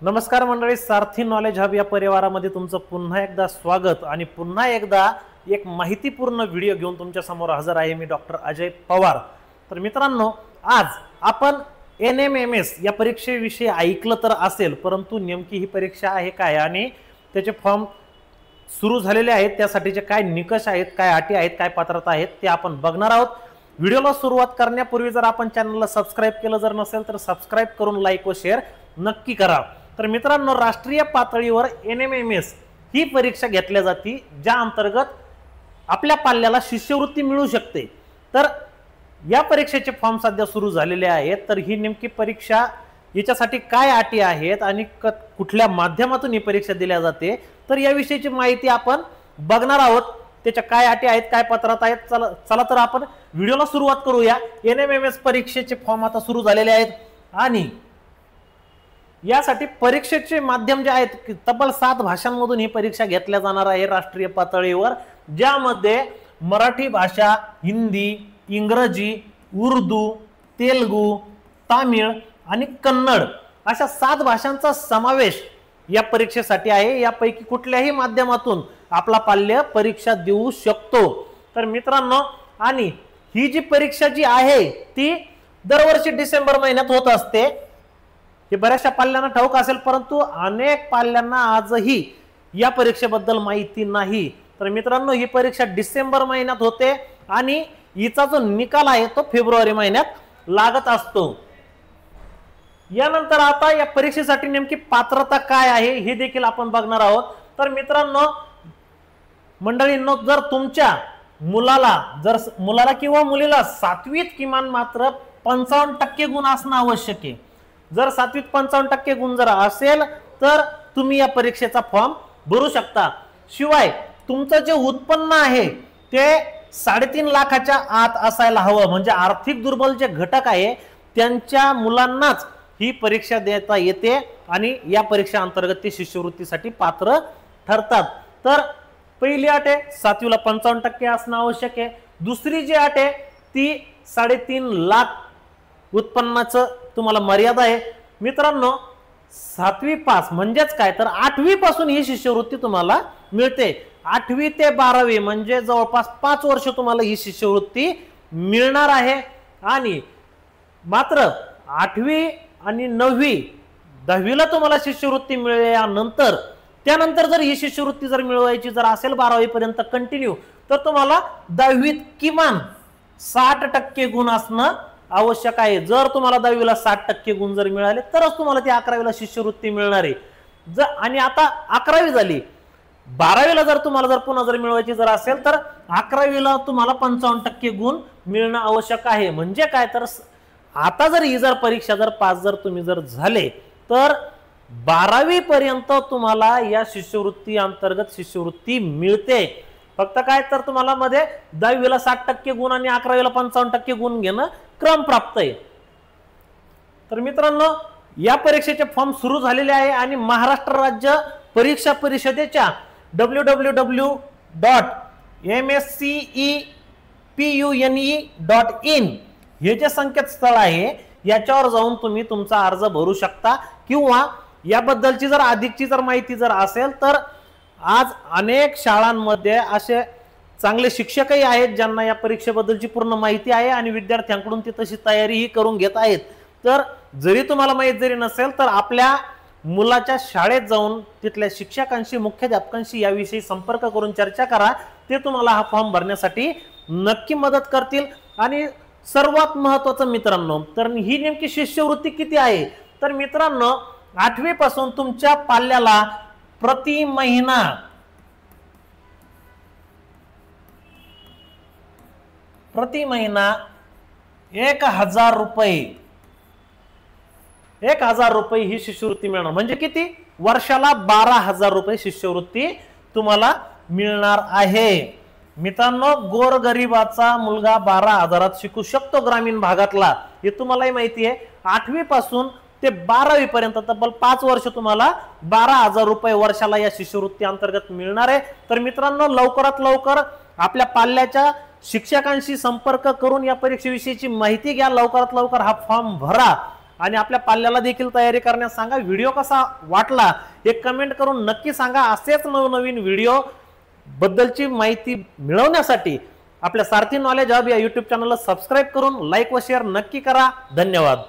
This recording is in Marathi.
नमस्कार मंडळी, सारथी नॉलेज हब या परिवारामध्ये तुमचं पुन्हा एकदा स्वागत आणि पुन्हा एकदा एक माहितीपूर्ण व्हिडिओ घेऊन तुमच्या समोर हजर आहे मी डॉक्टर अजय पवार। तर मित्रांनो, आज आपण NMMS या परीक्षेविषयी ऐकलं तर असेल, परंतु नेमकी ही परीक्षा आहे काय आणि त्याचे फॉर्म सुरू झालेले आहेत, त्यासाठीचे काय निकष आहेत, काय अटी आहेत, काय पात्रता आहेत ते आपण बघणार आहोत। व्हिडिओला सुरुवात करण्यापूर्वी जर आपण चॅनलला सबस्क्राइब केलं जर नसेल तर सबस्क्राइब करून लाईक व शेअर नक्की करा। तर मित्रांनो, राष्ट्रीय पातळीवर NMMS ही परीक्षा घेतल्या जाते, ज्या अंतर्गत आपल्या पाल्याला शिष्यवृत्ती मिळू शकते। तर या परीक्षेचे फॉर्म सध्या सुरू झालेले आहेत। तर ही नेमकी परीक्षा, याच्यासाठी काय अटी आहेत आणि कुठल्या माध्यमातून ही परीक्षा दिल्या जाते, तर याविषयीची माहिती आपण बघणार आहोत। त्याच्या काय अटी आहेत, काय पात्रता आहेत, चला तर आपण व्हिडिओला सुरुवात करूया। NMMS परीक्षेचे फॉर्म आता सुरू झालेले आहेत आणि यासाठी परीक्षेचे माध्यम जे आहेत, तब्बल 7 भाषांमधून ही परीक्षा घेतल्या जाणार आहे राष्ट्रीय पातळीवर, ज्यामध्ये मराठी भाषा, हिंदी, इंग्रजी, उर्दू, तेलुगू, तामिळ आणि कन्नड अशा 7 भाषांचा समावेश या परीक्षेसाठी आहे। यापैकी कुठल्याही माध्यमातून आपला पाल्य परीक्षा देऊ शकतो। तर मित्रांनो, आणि ही जी परीक्षा जी आहे ती दरवर्षी डिसेंबर महिन्यात होत असते। हे बऱ्याचशा पाल्यांना ठाऊक असेल, परंतु अनेक पाल्यांना आजही या परीक्षेबद्दल माहिती नाही। तर मित्रांनो, ही परीक्षा डिसेंबर महिन्यात होते आणि हिचा जो निकाल आहे तो फेब्रुवारी महिन्यात लागत असतो। यानंतर आता या परीक्षेसाठी नेमकी पात्रता काय आहे हे देखील आपण बघणार आहोत। तर मित्रांनो मंडळींनो, जर तुमच्या मुलाला किंवा मुलीला 7वीत किमान मात्र 55% गुण असणं आवश्यक आहे। जर 7वीत 55% गुण जर असेल तर तुम्ही या परीक्षेचा फॉर्म भरू शकता। शिवाय तुमचं जे उत्पन्न आहे ते 3.5 लाखाच्या आत असायला हवं, म्हणजे आर्थिक दुर्बल जे घटक आहे त्यांच्या मुलांनाच ही परीक्षा देता येते आणि या परीक्षा अंतर्गत ते शिष्यवृत्तीसाठी पात्र ठरतात। तर पहिली अट आहे 7वीला 55% असणं आवश्यक आहे। दुसरी जी अट आहे ती 3.5 लाख उत्पन्नाचं तुम्हाला मर्यादा आहे। मित्रांनो, 7वी पास म्हणजेच काय, तर 8वी पासून ही शिष्यवृत्ती तुम्हाला मिळते। 8वी ते 12वी म्हणजे जवळपास 5 वर्ष तुम्हाला ही शिष्यवृत्ती मिळणार आहे। आणि मात्र 8वी आणि 9वी 10वीला तुम्हाला शिष्यवृत्ती मिळाल्यानंतर त्यानंतर जर ही शिष्यवृत्ती जर मिळवायची जर असेल 12वी पर्यंत कंटिन्यू, तर तुम्हाला 10वीत किमान 60% गुण असणं आवश्यक आहे। जर तुम्हाला 10वीला 60% गुण जर मिळाले तरच तुम्हाला ती 11वीला शिष्यवृत्ती मिळणार आहे। आणि आता 11वी झाली, 12वीला जर तुम्हाला जर पुन्हा जर मिळवायची जर असेल तर 11वीला तुम्हाला 55% गुण मिळणं आवश्यक आहे। म्हणजे काय, तर आता जर ही जर परीक्षा जर पास जर तुम्ही जर झाले तर 12वी पर्यंत तुम्हाला या शिष्यवृत्ती अंतर्गत शिष्यवृत्ती मिळते। फक्त काय, तर तुम्हाला मध्ये 10वीला 60% गुण आणि 11वीला 55% गुण घेणं क्रमप्राप्त आहे। तर मित्रांनो, या परीक्षेचे फॉर्म सुरू झालेले आहे आणि महाराष्ट्र राज्य परीक्षा परिषदेच्या www.mscepune.in हे जे संकेतस्थळ आहे याच्यावर जाऊन तुम्ही तुमचा अर्ज भरू शकता। किंवा याबद्दलची जर अधिकची जर माहिती जर असेल तर आज अनेक शाळांमध्ये असे चांगले शिक्षकही आहेत ज्यांना या परीक्षेबद्दलची पूर्ण माहिती आहे आणि विद्यार्थ्यांकडून ती तशी तयारीही करून घेत आहेत। तर जरी तुम्हाला माहिती जरी नसेल तर आपल्या मुलाच्या शाळेत जाऊन तिथल्या शिक्षकांशी, मुख्याध्यापकांशी याविषयी संपर्क करून चर्चा करा। ते तुम्हाला हा फॉर्म भरण्यासाठी नक्की मदत करतील। आणि सर्वात महत्त्वाचं मित्रांनो, तर ही नेमकी शिष्यवृत्ती किती आहे, तर मित्रांनो 8वी पासून तुमच्या पाल्याला प्रति महिना 1000 रुपये ही शिष्यवृत्ती मिळणार। म्हणजे किती, वर्षाला 12,000 रुपये शिष्यवृत्ती तुम्हाला मिळणार आहे। मित्रांनो, गोरगरिबाचा मुलगा 12,000त शिकू शकतो ग्रामीण भागातला, हे तुम्हालाही माहिती आहे। 8वी पासून ते 12वी पर्यंत तब्बल 5 वर्ष तुम्हाला 12,000 रुपये वर्षाला या शिष्यवृत्ती अंतर्गत मिळणार आहे। तर मित्रांनो, लवकरात लवकर आपल्या पाल्याच्या शिक्षकांशी संपर्क करून या परीक्षेविषयीची माहिती घ्या, लवकरात लवकर हा फॉर्म भरा आणि आपल्या पाल्याला देखील तयारी करण्यास सांगा। व्हिडिओ कसा वाटला एक कमेंट करून नक्की सांगा। असेच नवनवीन व्हिडिओ बद्दलची माहिती मिळवण्यासाठी आपल्या सारथी नॉलेज हब या YouTube चॅनलला सबस्क्राइब करून लाईक व शेअर नक्की करा। धन्यवाद।